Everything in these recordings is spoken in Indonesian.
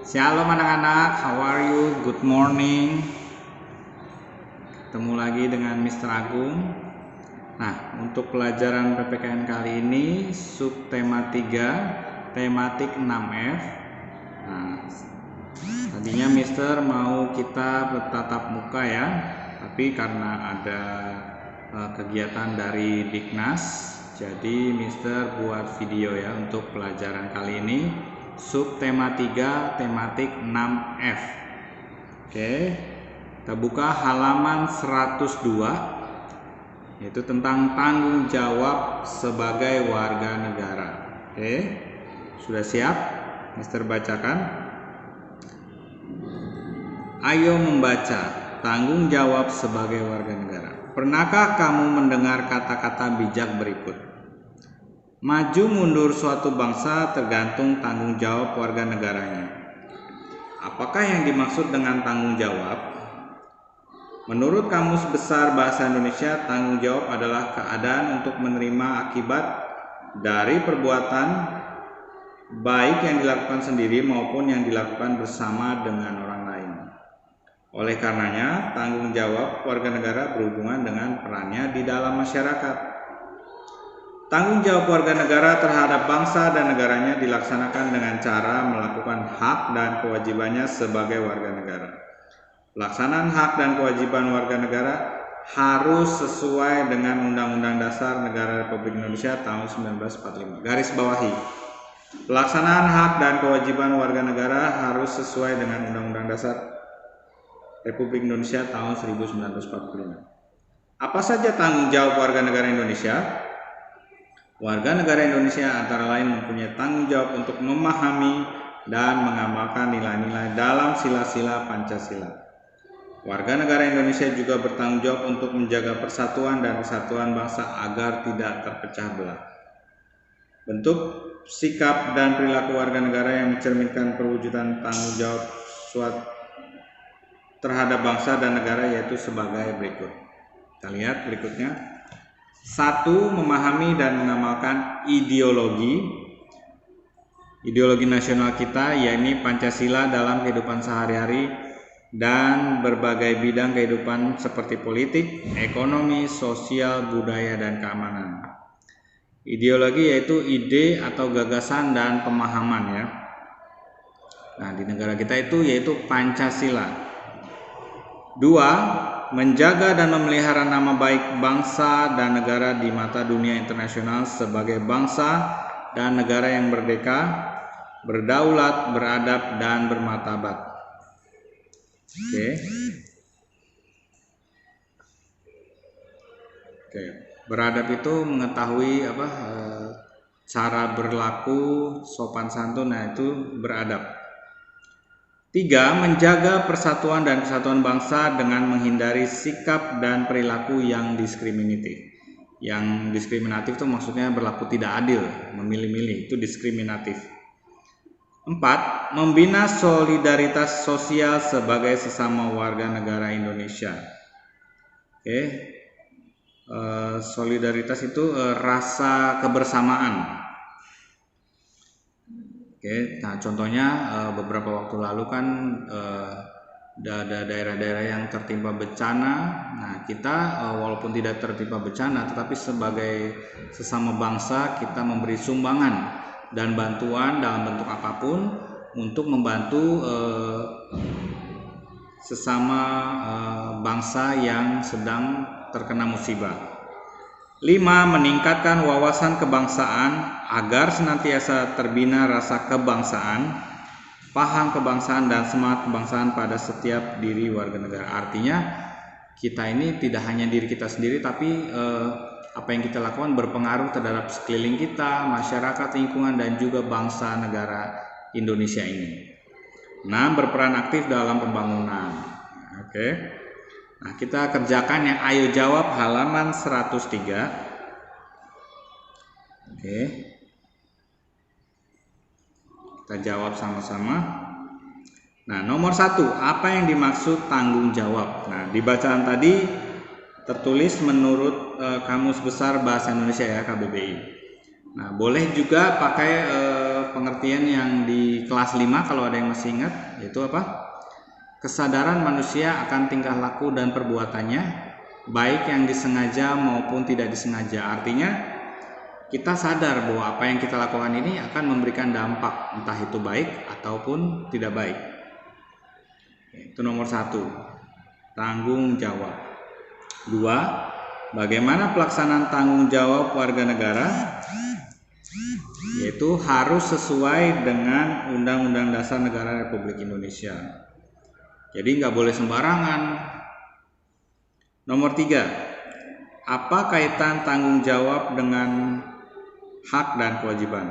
Shalom anak-anak, how are you? Good morning. Ketemu lagi dengan Mr. Agung. Nah, untuk pelajaran PPKN kali ini subtema 3, tematik 6F. Nah, tadinya Mr. mau kita bertatap muka ya, tapi karena ada kegiatan dari Diknas, jadi Mr. buat video ya untuk pelajaran kali ini. Subtema 3, tematik 6F. Oke, kita buka halaman 102, yaitu tentang tanggung jawab sebagai warga negara. Oke, sudah siap? Mister bacakan. Ayo membaca tanggung jawab sebagai warga negara. Pernahkah kamu mendengar kata-kata bijak berikut? Maju mundur suatu bangsa tergantung tanggung jawab warga negaranya. Apakah yang dimaksud dengan tanggung jawab? Menurut Kamus Besar Bahasa Indonesia, tanggung jawab adalah keadaan untuk menerima akibat dari perbuatan baik yang dilakukan sendiri maupun yang dilakukan bersama dengan orang lain. Oleh karenanya, tanggung jawab warga negara berhubungan dengan perannya di dalam masyarakat. Tanggung jawab warga negara terhadap bangsa dan negaranya dilaksanakan dengan cara melakukan hak dan kewajibannya sebagai warga negara. Pelaksanaan hak dan kewajiban warga negara harus sesuai dengan Undang-Undang Dasar Negara Republik Indonesia tahun 1945. Garis bawahi. Pelaksanaan hak dan kewajiban warga negara harus sesuai dengan Undang-Undang Dasar Republik Indonesia tahun 1945. Apa saja tanggung jawab warga negara Indonesia? Warga negara Indonesia antara lain mempunyai tanggung jawab untuk memahami dan mengamalkan nilai-nilai dalam sila-sila Pancasila. Warga negara Indonesia juga bertanggung jawab untuk menjaga persatuan dan kesatuan bangsa agar tidak terpecah belah. Bentuk, sikap, dan perilaku warga negara yang mencerminkan perwujudan tanggung jawab terhadap bangsa dan negara yaitu sebagai berikut. Kita lihat berikutnya. 1. Memahami dan mengamalkan ideologi nasional kita, yakni Pancasila dalam kehidupan sehari-hari dan berbagai bidang kehidupan seperti politik, ekonomi, sosial, budaya, dan keamanan. Ideologi yaitu ide atau gagasan dan pemahaman ya. Nah, di negara kita itu yaitu Pancasila. 2. Menjaga dan memelihara nama baik bangsa dan negara di mata dunia internasional sebagai bangsa dan negara yang merdeka, berdaulat, beradab, dan bermartabat. Oke. Beradab itu mengetahui cara berlaku, sopan santun, nah itu beradab. 3. Menjaga persatuan dan kesatuan bangsa dengan menghindari sikap dan perilaku yang diskriminatif. Yang diskriminatif itu maksudnya berlaku tidak adil, memilih-milih, itu diskriminatif. 4. Membina solidaritas sosial sebagai sesama warga negara Indonesia. Solidaritas itu rasa kebersamaan. Nah contohnya beberapa waktu lalu kan ada daerah-daerah yang tertimpa bencana. Nah kita walaupun tidak tertimpa bencana, tetapi sebagai sesama bangsa kita memberi sumbangan dan bantuan dalam bentuk apapun untuk membantu sesama bangsa yang sedang terkena musibah. 5. Meningkatkan wawasan kebangsaan agar senantiasa terbina rasa kebangsaan, paham kebangsaan, dan semangat kebangsaan pada setiap diri warga negara. Artinya kita ini tidak hanya diri kita sendiri, tapi apa yang kita lakukan berpengaruh terhadap sekeliling kita, masyarakat, lingkungan, dan juga bangsa negara Indonesia ini. 6. Berperan aktif dalam pembangunan. Nah, kita kerjakan yang ayo jawab halaman 103. Kita jawab sama-sama. Nah, nomor 1, apa yang dimaksud tanggung jawab? Nah, di bacaan tadi tertulis menurut Kamus Besar Bahasa Indonesia ya, KBBI. Nah, boleh juga pakai pengertian yang di kelas 5 kalau ada yang masih ingat, yaitu apa? Kesadaran manusia akan tingkah laku dan perbuatannya, baik yang disengaja maupun tidak disengaja. Artinya kita sadar bahwa apa yang kita lakukan ini akan memberikan dampak, entah itu baik ataupun tidak baik. Itu nomor 1, tanggung jawab. 2, bagaimana pelaksanaan tanggung jawab warga negara? Yaitu harus sesuai dengan Undang-Undang Dasar Negara Republik Indonesia. Jadi nggak boleh sembarangan. Nomor 3, apa kaitan tanggung jawab dengan hak dan kewajiban?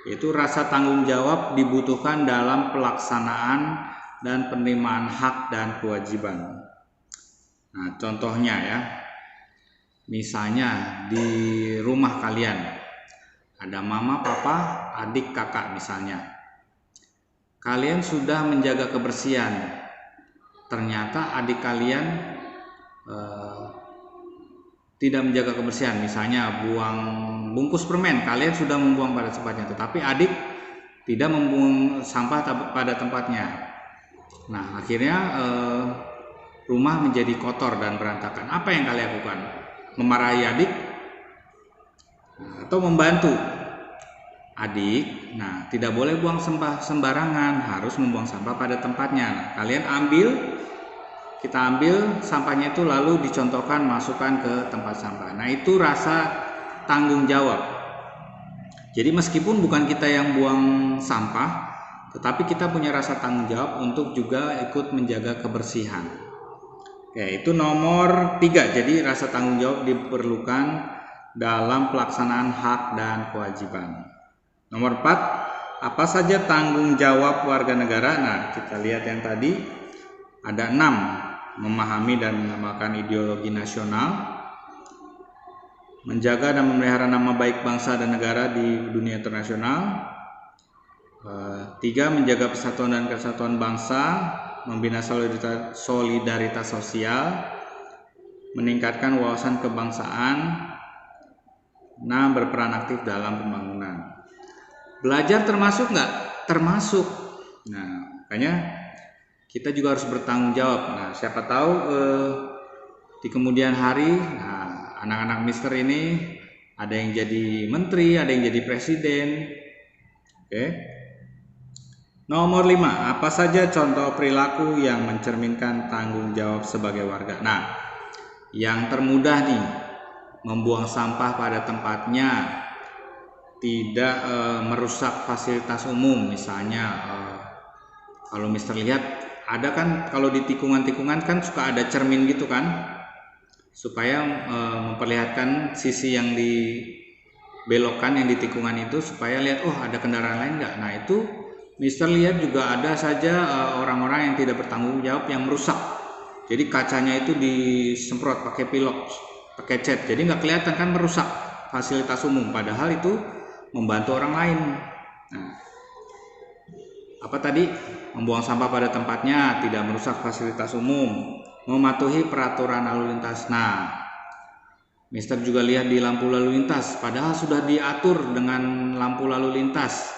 Yaitu rasa tanggung jawab dibutuhkan dalam pelaksanaan dan penerimaan hak dan kewajiban. Nah, contohnya ya, misalnya di rumah kalian ada mama, papa, adik, kakak misalnya. Kalian sudah menjaga kebersihan. Ternyata adik kalian tidak menjaga kebersihan. Misalnya buang bungkus permen, kalian sudah membuang pada tempatnya. Tetapi adik tidak membuang sampah pada tempatnya. Nah, akhirnya rumah menjadi kotor dan berantakan. Apa yang kalian lakukan? Memarahi adik? Atau membantu adik? Nah, tidak boleh buang sampah sembarangan, harus membuang sampah pada tempatnya. Nah, kalian kita ambil sampahnya itu lalu dicontohkan, masukkan ke tempat sampah. Nah, itu rasa tanggung jawab. Jadi meskipun bukan kita yang buang sampah, tetapi kita punya rasa tanggung jawab untuk juga ikut menjaga kebersihan. Oke, itu nomor 3. Jadi rasa tanggung jawab diperlukan dalam pelaksanaan hak dan kewajiban. Nomor 4, apa saja tanggung jawab warga negara? Nah, kita lihat yang tadi ada 6. Memahami dan mengamalkan ideologi nasional, menjaga dan memelihara nama baik bangsa dan negara di dunia internasional. 3, menjaga persatuan dan kesatuan bangsa, membina solidaritas sosial, meningkatkan wawasan kebangsaan. 6, berperan aktif dalam pembangunan. Belajar termasuk nggak? Termasuk. Nah, makanya kita juga harus bertanggung jawab. Nah, siapa tahu di kemudian hari, nah, anak-anak Mister ini ada yang jadi menteri, ada yang jadi presiden. Oke. Nomor 5, apa saja contoh perilaku yang mencerminkan tanggung jawab sebagai warga? Nah, yang termudah nih, membuang sampah pada tempatnya, tidak merusak fasilitas umum. Misalnya kalau Mister lihat, ada kan kalau di tikungan-tikungan kan suka ada cermin gitu kan, supaya memperlihatkan sisi yang dibelokkan yang di tikungan itu, supaya lihat, oh ada kendaraan lain nggak. Nah, itu Mister lihat juga ada saja orang-orang yang tidak bertanggung jawab yang merusak. Jadi kacanya itu disemprot pakai pilok, pakai cat, jadi nggak kelihatan kan, merusak fasilitas umum, padahal itu membantu orang lain. Nah, apa tadi? Membuang sampah pada tempatnya, tidak merusak fasilitas umum, mematuhi peraturan lalu lintas. Nah, Mister juga lihat di lampu lalu lintas, padahal sudah diatur dengan lampu lalu lintas,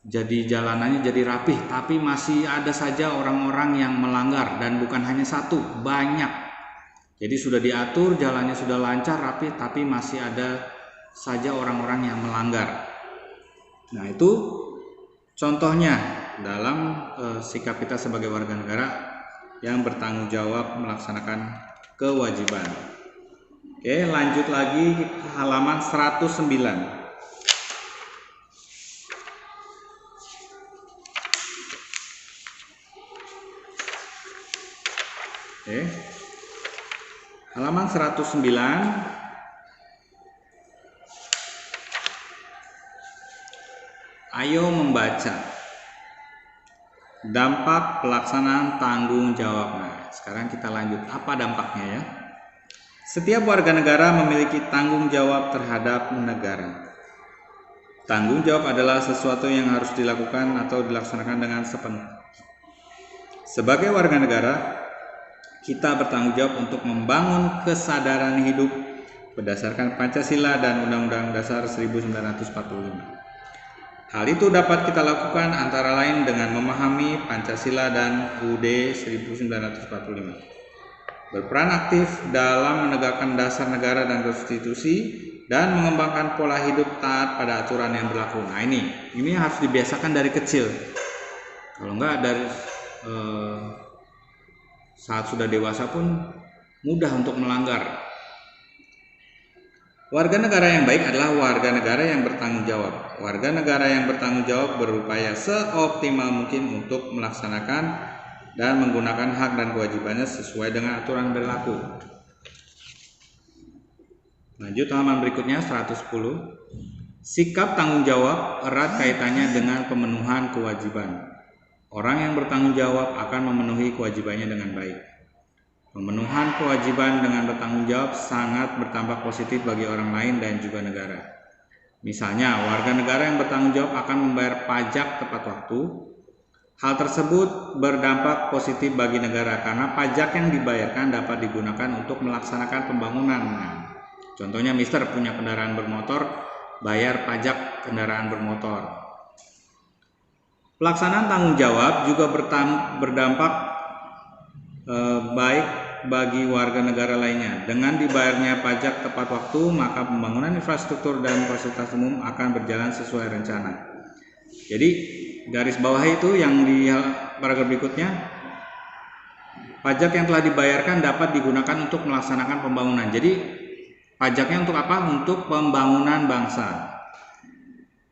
jadi jalanannya jadi rapih, tapi masih ada saja orang-orang yang melanggar, dan bukan hanya satu, banyak. Jadi sudah diatur, jalannya sudah lancar, rapih, tapi masih ada saja orang-orang yang melanggar. Nah, itu contohnya dalam sikap kita sebagai warga negara yang bertanggung jawab melaksanakan kewajiban. Oke, lanjut lagi ke halaman 109. Oke. Halaman 109. Ayo membaca. Dampak pelaksanaan tanggung jawab. Nah, sekarang kita lanjut. Apa dampaknya ya? Setiap warga negara memiliki tanggung jawab terhadap negara. Tanggung jawab adalah sesuatu yang harus dilakukan atau dilaksanakan dengan sepenuhnya. Sebagai warga negara, kita bertanggung jawab untuk membangun kesadaran hidup berdasarkan Pancasila dan Undang-Undang Dasar 1945. Hal itu dapat kita lakukan antara lain dengan memahami Pancasila dan UUD 1945. Berperan aktif dalam menegakkan dasar negara dan konstitusi dan mengembangkan pola hidup taat pada aturan yang berlaku. Nah, ini harus dibiasakan dari kecil. Kalau enggak dari saat sudah dewasa pun mudah untuk melanggar. Warga negara yang baik adalah warga negara yang bertanggung jawab. Warga negara yang bertanggung jawab berupaya seoptimal mungkin untuk melaksanakan dan menggunakan hak dan kewajibannya sesuai dengan aturan berlaku. Lanjut halaman berikutnya 110. Sikap tanggung jawab erat kaitannya dengan pemenuhan kewajiban. Orang yang bertanggung jawab akan memenuhi kewajibannya dengan baik. Pemenuhan kewajiban dengan bertanggung jawab sangat berdampak positif bagi orang lain dan juga negara. Misalnya, warga negara yang bertanggung jawab akan membayar pajak tepat waktu. Hal tersebut berdampak positif bagi negara karena pajak yang dibayarkan dapat digunakan untuk melaksanakan pembangunan. Contohnya, Mister punya kendaraan bermotor, bayar pajak kendaraan bermotor. Pelaksanaan tanggung jawab juga berdampak baik bagi warga negara lainnya. Dengan dibayarnya pajak tepat waktu, maka pembangunan infrastruktur dan fasilitas umum akan berjalan sesuai rencana. Jadi garis bawah itu yang di paragraf berikutnya, pajak yang telah dibayarkan dapat digunakan untuk melaksanakan pembangunan. Jadi pajaknya untuk apa? Untuk pembangunan bangsa.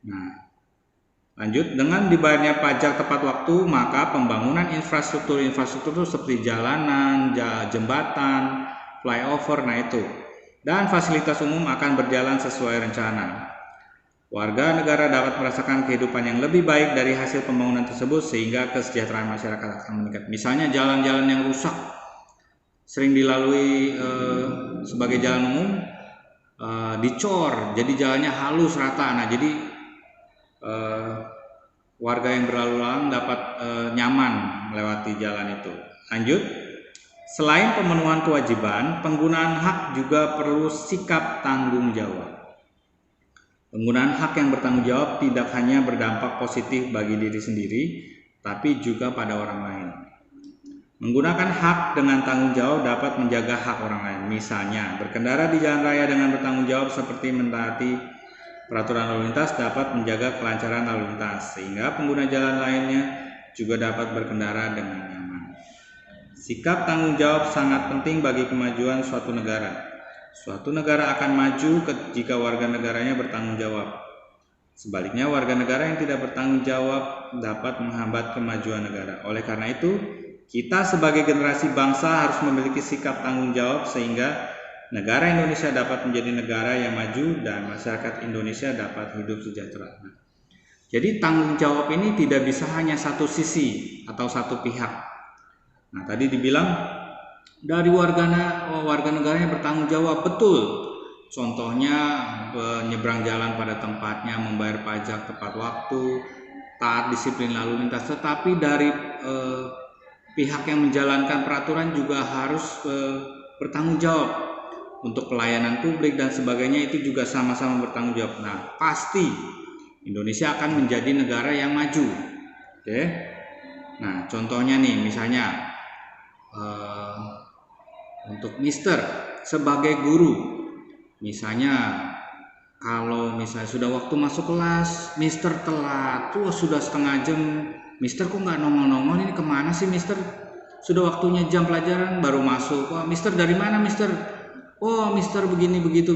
Nah, lanjut, dengan dibayarnya pajak tepat waktu, maka pembangunan infrastruktur seperti jalanan, jembatan, flyover, dan fasilitas umum akan berjalan sesuai rencana. Warga negara dapat merasakan kehidupan yang lebih baik dari hasil pembangunan tersebut sehingga kesejahteraan masyarakat akan meningkat. Misalnya jalan-jalan yang rusak sering dilalui sebagai jalan umum, dicor, jadi jalannya halus rata. Nah, jadi warga yang berlalu lalang dapat nyaman melewati jalan itu. Lanjut, selain pemenuhan kewajiban, penggunaan hak juga perlu sikap tanggung jawab. Penggunaan hak yang bertanggung jawab tidak hanya berdampak positif bagi diri sendiri, tapi juga pada orang lain. Menggunakan hak dengan tanggung jawab dapat menjaga hak orang lain. Misalnya, berkendara di jalan raya dengan bertanggung jawab seperti mentaati peraturan lalu lintas dapat menjaga kelancaran lalu lintas, sehingga pengguna jalan lainnya juga dapat berkendara dengan nyaman. Sikap tanggung jawab sangat penting bagi kemajuan suatu negara. Suatu negara akan maju jika warga negaranya bertanggung jawab. Sebaliknya, warga negara yang tidak bertanggung jawab dapat menghambat kemajuan negara. Oleh karena itu, kita sebagai generasi bangsa harus memiliki sikap tanggung jawab sehingga negara Indonesia dapat menjadi negara yang maju dan masyarakat Indonesia dapat hidup sejahtera. Jadi tanggung jawab ini tidak bisa hanya satu sisi atau satu pihak. Nah, tadi dibilang dari warga negara yang bertanggung jawab, betul. Contohnya menyeberang jalan pada tempatnya, membayar pajak tepat waktu, taat disiplin lalu lintas. Tetapi dari pihak yang menjalankan peraturan juga harus bertanggung jawab untuk pelayanan publik dan sebagainya, itu juga sama-sama bertanggung jawab. Nah, pasti Indonesia akan menjadi negara yang maju. Oke. Nah, contohnya nih, misalnya untuk Mister sebagai guru, misalnya kalau misalnya sudah waktu masuk kelas, Mister telat, sudah setengah jam, Mister kok nggak nongol-nongol, ini kemana sih Mister? Sudah waktunya jam pelajaran baru masuk. Wah, Mister dari mana Mister? Oh, Mister begini begitu.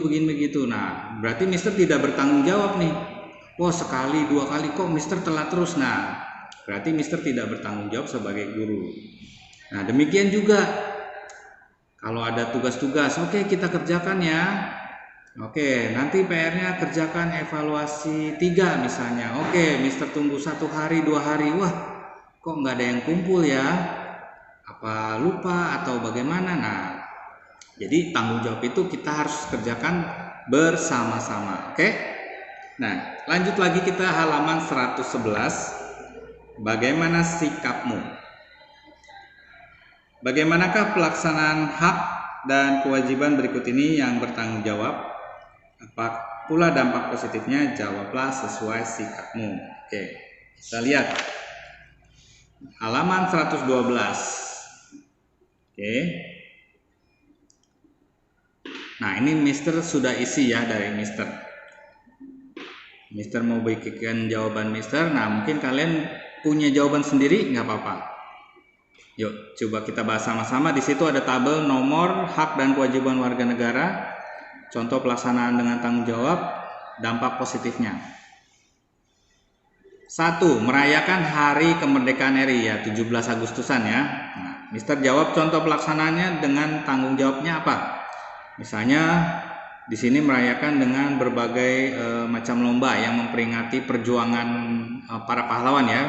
Nah, berarti Mister tidak bertanggung jawab nih. Oh, sekali dua kali kok Mister telat terus. Nah, berarti Mister tidak bertanggung jawab sebagai guru. Nah, demikian juga kalau ada tugas-tugas, oke, kita kerjakan ya. Oke, nanti PR-nya kerjakan evaluasi 3 misalnya. Oke, Mister tunggu 1 hari 2 hari. Wah, kok nggak ada yang kumpul ya? Apa lupa atau bagaimana? Nah, jadi tanggung jawab itu kita harus kerjakan bersama-sama. Oke? Nah, lanjut lagi kita halaman 111. Bagaimana sikapmu? Bagaimanakah pelaksanaan hak dan kewajiban berikut ini yang bertanggung jawab? pula dampak positifnya? Jawablah sesuai sikapmu. Oke, kita lihat halaman 112. Oke. Nah, ini Mister sudah isi ya dari Mister. Mister mau bikin jawaban Mister. Nah, mungkin kalian punya jawaban sendiri, nggak apa-apa. Yuk, coba kita bahas sama-sama. Di situ ada tabel nomor, hak dan kewajiban warga negara, contoh pelaksanaan dengan tanggung jawab, dampak positifnya. 1. Merayakan Hari Kemerdekaan RI ya, 17 Agustusan ya. Nah, Mister jawab contoh pelaksanaannya dengan tanggung jawabnya apa? Misalnya di sini merayakan dengan berbagai macam lomba yang memperingati perjuangan para pahlawan ya.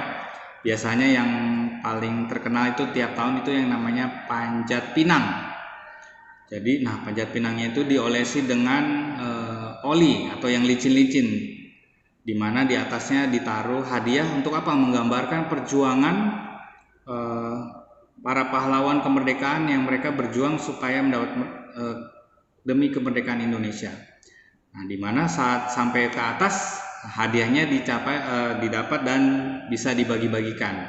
Biasanya yang paling terkenal itu tiap tahun itu yang namanya Panjat Pinang. Jadi, nah Panjat Pinangnya itu diolesi dengan oli atau yang licin-licin, di mana di atasnya ditaruh hadiah untuk apa? Menggambarkan perjuangan para pahlawan kemerdekaan yang mereka berjuang supaya mendapat demi kemerdekaan Indonesia. Nah, di mana saat sampai ke atas hadiahnya didapat dan bisa dibagi-bagikan.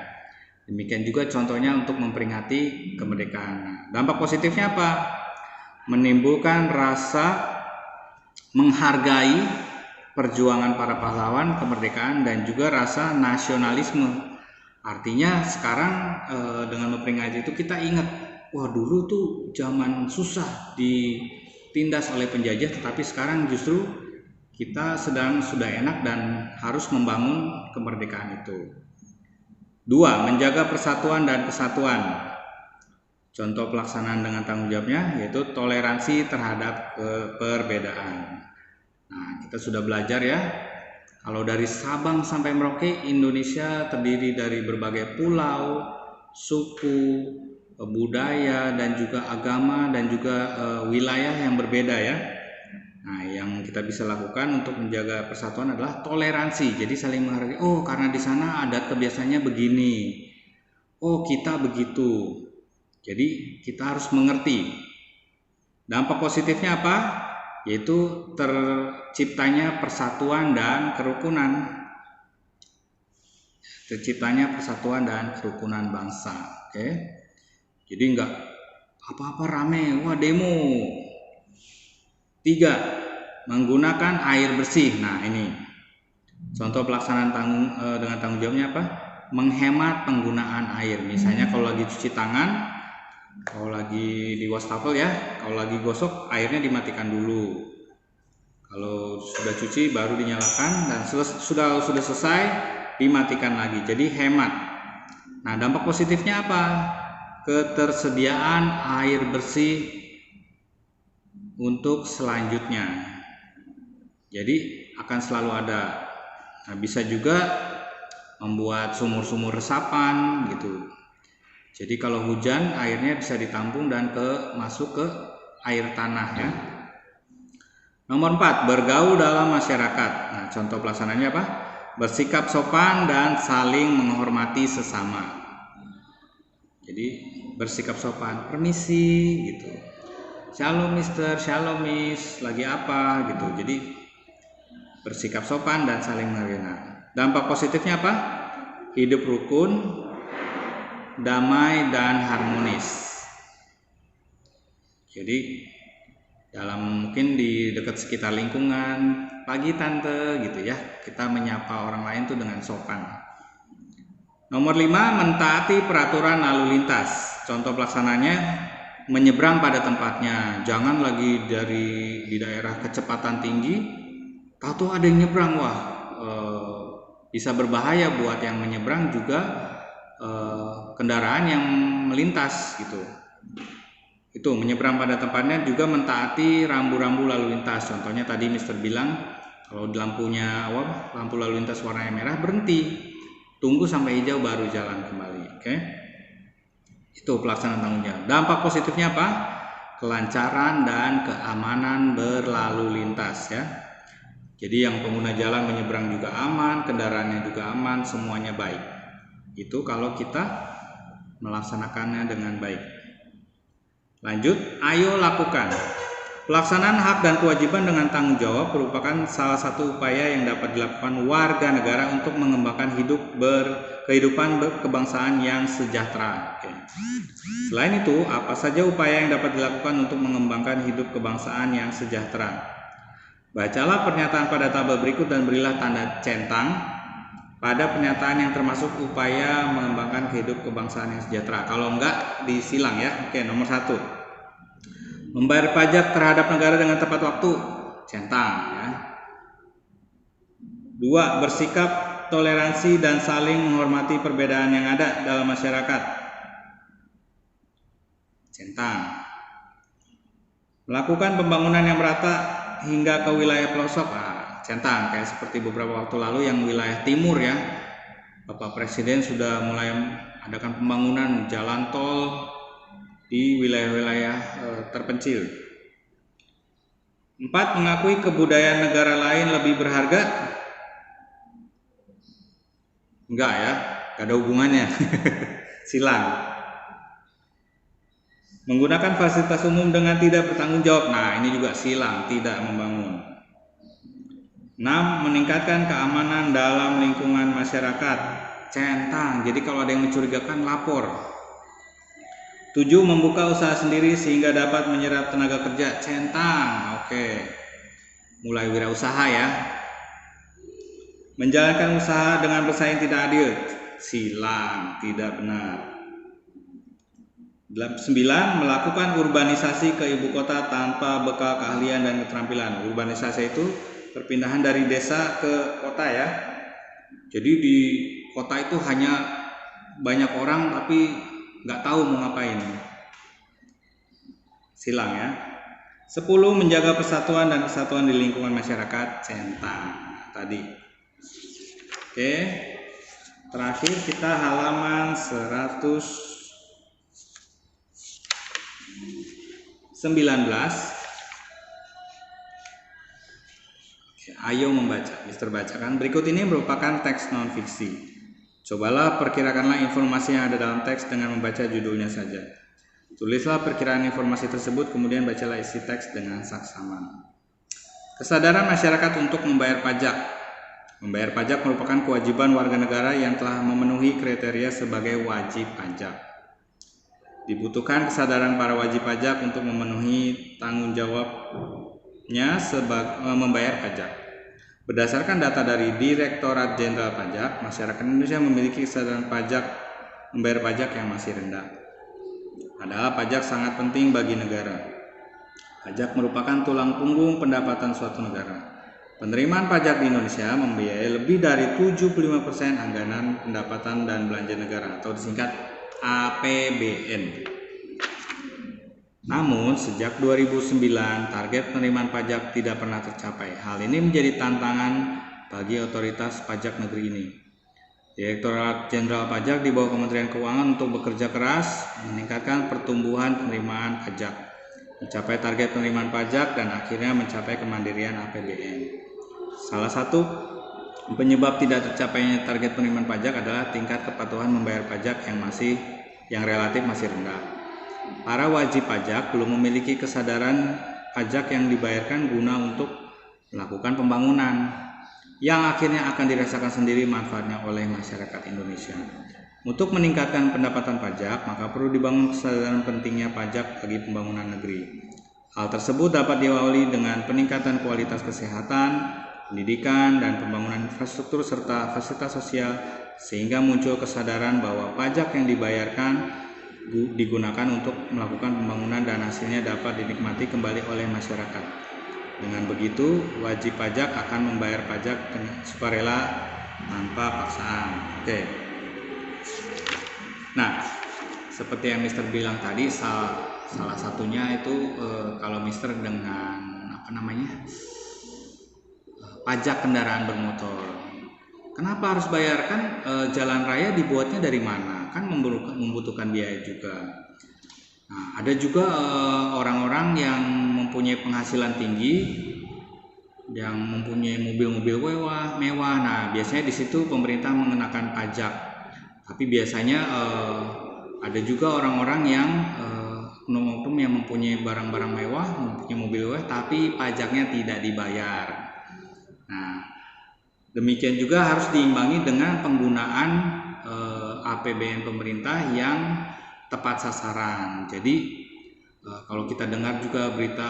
Demikian juga contohnya untuk memperingati kemerdekaan. Nah, dampak positifnya apa? Menimbulkan rasa menghargai perjuangan para pahlawan kemerdekaan dan juga rasa nasionalisme. Artinya sekarang dengan memperingati itu kita ingat, wah dulu tuh zaman susah ditindas oleh penjajah, tetapi sekarang justru kita sudah enak dan harus membangun kemerdekaan itu. 2. Menjaga persatuan dan kesatuan. Contoh pelaksanaan dengan tanggung jawabnya yaitu toleransi terhadap perbedaan. Nah, kita sudah belajar ya, kalau dari Sabang sampai Merauke, Indonesia terdiri dari berbagai pulau, suku, budaya, dan juga agama, dan juga wilayah yang berbeda ya. Nah, yang kita bisa lakukan untuk menjaga persatuan adalah toleransi. Jadi saling menghargai. Oh, karena di sana adat kebiasaannya begini. Oh, kita begitu. Jadi kita harus mengerti. Dampak positifnya apa? Yaitu terciptanya persatuan dan kerukunan. Terciptanya persatuan dan kerukunan bangsa. Oke. Jadi enggak apa-apa rame, wah demo. 3. Menggunakan air bersih. Nah, ini contoh pelaksanaan dengan tanggung jawabnya apa? Menghemat penggunaan air. Misalnya kalau lagi cuci tangan, kalau lagi di wastafel ya, kalau lagi gosok airnya dimatikan dulu. Kalau sudah cuci baru dinyalakan, dan sudah selesai dimatikan lagi. Jadi hemat. Nah, dampak positifnya apa? Ketersediaan air bersih untuk selanjutnya. Jadi akan selalu ada. Nah, bisa juga membuat sumur-sumur resapan gitu. Jadi kalau hujan airnya bisa ditampung dan masuk ke air tanah ya. Nomor 4, bergaul dalam masyarakat. Nah, contoh pelaksanaannya apa? Bersikap sopan dan saling menghormati sesama. Jadi bersikap sopan, permisi gitu. Shalom Mister, shalom Miss, lagi apa gitu. Jadi bersikap sopan dan saling menghargai. Dampak positifnya apa? Hidup rukun, damai dan harmonis. Jadi mungkin di dekat sekitar lingkungan, pagi tante gitu ya, kita menyapa orang lain tuh dengan sopan. Nomor 5, mentaati peraturan lalu lintas. Contoh pelaksananya menyeberang pada tempatnya. Jangan lagi di daerah kecepatan tinggi, tahu ada yang nyebrang, wah bisa berbahaya buat yang menyeberang juga kendaraan yang melintas gitu. Itu menyeberang pada tempatnya, juga mentaati rambu-rambu lalu lintas. Contohnya tadi Mister bilang kalau lampu lalu lintas warnanya merah, berhenti, tunggu sampai hijau baru jalan kembali. Oke. Itu pelaksanaan tanggung jawab. Dampak positifnya apa? Kelancaran dan keamanan berlalu lintas ya. Jadi yang pengguna jalan menyeberang juga aman, kendaraannya juga aman, semuanya baik. Itu kalau kita melaksanakannya dengan baik. Lanjut, ayo lakukan. Pelaksanaan hak dan kewajiban dengan tanggung jawab merupakan salah satu upaya yang dapat dilakukan warga negara untuk mengembangkan kehidupan kebangsaan yang sejahtera. Oke. Selain itu, apa saja upaya yang dapat dilakukan untuk mengembangkan hidup kebangsaan yang sejahtera? Bacalah pernyataan pada tabel berikut dan berilah tanda centang pada pernyataan yang termasuk upaya mengembangkan hidup kebangsaan yang sejahtera. Kalau enggak, disilang ya. Oke, nomor 1. Membayar pajak terhadap negara dengan tepat waktu, centang ya. 2. Bersikap toleransi dan saling menghormati perbedaan yang ada dalam masyarakat, centang. Melakukan pembangunan yang merata hingga ke wilayah pelosok, centang. Kayak seperti beberapa waktu lalu yang wilayah timur ya, Bapak Presiden sudah mulai adakan pembangunan jalan tol di wilayah-wilayah terpencil. 4. Mengakui kebudayaan negara lain lebih berharga? Enggak ya, gak ada hubungannya. Silang. Menggunakan fasilitas umum dengan tidak bertanggung jawab. Nah, ini juga silang, tidak membangun. 6. Meningkatkan keamanan dalam lingkungan masyarakat, centang. Jadi kalau ada yang mencurigakan, lapor. 7. Membuka usaha sendiri sehingga dapat menyerap tenaga kerja, centang. Oke. Mulai wirausaha ya. Menjalankan usaha dengan bersaing tidak adil, silang, tidak benar. 9. Melakukan urbanisasi ke ibu kota tanpa bekal keahlian dan keterampilan. Urbanisasi itu perpindahan dari desa ke kota ya. Jadi di kota itu hanya banyak orang tapi nggak tahu mau ngapain, silang ya. 10. Menjaga persatuan dan kesatuan di lingkungan masyarakat, centang. Tadi. Oke. Terakhir kita halaman 119. Oke, ayo membaca. Mister bacakan. Berikut ini merupakan teks non fiksi. Cobalah perkirakanlah informasi yang ada dalam teks dengan membaca judulnya saja. Tulislah perkiraan informasi tersebut, kemudian bacalah isi teks dengan saksama. Kesadaran masyarakat untuk membayar pajak. Membayar pajak merupakan kewajiban warga negara yang telah memenuhi kriteria sebagai wajib pajak. Dibutuhkan kesadaran para wajib pajak untuk memenuhi tanggung jawabnya membayar pajak. Berdasarkan data dari Direktorat Jenderal Pajak, masyarakat Indonesia memiliki kesadaran membayar pajak yang masih rendah. Padahal pajak sangat penting bagi negara. Pajak merupakan tulang punggung pendapatan suatu negara. Penerimaan pajak di Indonesia membiayai lebih dari 75% anggaran pendapatan dan belanja negara atau disingkat APBN. Namun, sejak 2009, target penerimaan pajak tidak pernah tercapai. Hal ini menjadi tantangan bagi otoritas pajak negeri ini. Direktorat Jenderal Pajak di bawah Kementerian Keuangan untuk bekerja keras meningkatkan pertumbuhan penerimaan pajak, mencapai target penerimaan pajak, dan akhirnya mencapai kemandirian APBN. Salah satu penyebab tidak tercapainya target penerimaan pajak adalah tingkat kepatuhan membayar pajak yang relatif masih rendah. Para wajib pajak belum memiliki kesadaran pajak yang dibayarkan guna untuk melakukan pembangunan yang akhirnya akan dirasakan sendiri manfaatnya oleh masyarakat Indonesia. Untuk meningkatkan pendapatan pajak, maka perlu dibangun kesadaran pentingnya pajak bagi pembangunan negeri. Hal tersebut dapat diawali dengan peningkatan kualitas kesehatan, pendidikan, dan pembangunan infrastruktur serta fasilitas sosial sehingga muncul kesadaran bahwa pajak yang dibayarkan digunakan untuk melakukan pembangunan dan hasilnya dapat dinikmati kembali oleh masyarakat. Dengan begitu, wajib pajak akan membayar pajak dengan sukarela tanpa paksaan. Oke. Nah, seperti yang Mister bilang tadi, salah satunya itu kalau Mister dengan pajak kendaraan bermotor. Kenapa harus bayarkan? Jalan raya dibuatnya dari mana? Kan membutuhkan biaya juga. Nah, ada juga orang-orang yang mempunyai penghasilan tinggi, yang mempunyai mobil-mobil mewah. Nah, biasanya di situ pemerintah mengenakan pajak. Tapi biasanya ada juga orang-orang yang oknum-oknum yang mempunyai barang-barang mewah, mempunyai mobil mewah, tapi pajaknya tidak dibayar. Nah, demikian juga harus diimbangi dengan penggunaan APBN pemerintah yang tepat sasaran. Jadi kalau kita dengar juga berita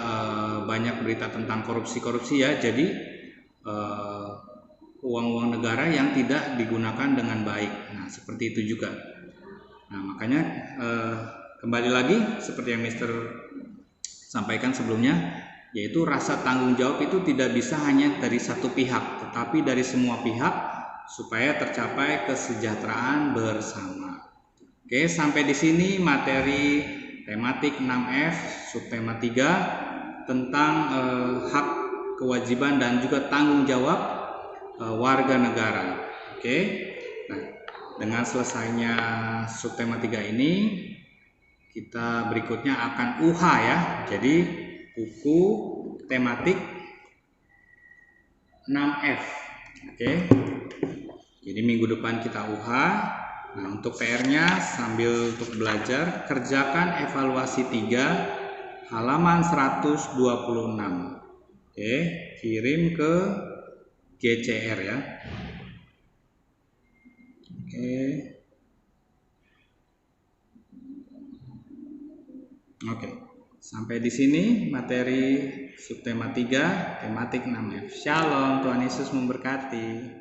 banyak berita tentang korupsi ya, jadi uang-uang negara yang tidak digunakan dengan baik. Nah, seperti itu juga. Nah, makanya kembali lagi seperti yang Mister sampaikan sebelumnya, yaitu rasa tanggung jawab itu tidak bisa hanya dari satu pihak, tetapi dari semua pihak supaya tercapai kesejahteraan bersama. Oke, sampai di sini materi tematik 6F subtema 3 tentang hak, kewajiban dan juga tanggung jawab warga negara. Oke. Nah, dengan selesainya subtema 3 ini, kita berikutnya akan UH ya. Jadi buku tematik 6F. Oke. Jadi minggu depan kita UH. Nah, untuk PR-nya sambil untuk belajar, kerjakan evaluasi 3 halaman 126. Oke, kirim ke GCR ya. Oke. Sampai di sini materi subtema 3 tematik 6F. Shalom, Tuhan Yesus memberkati.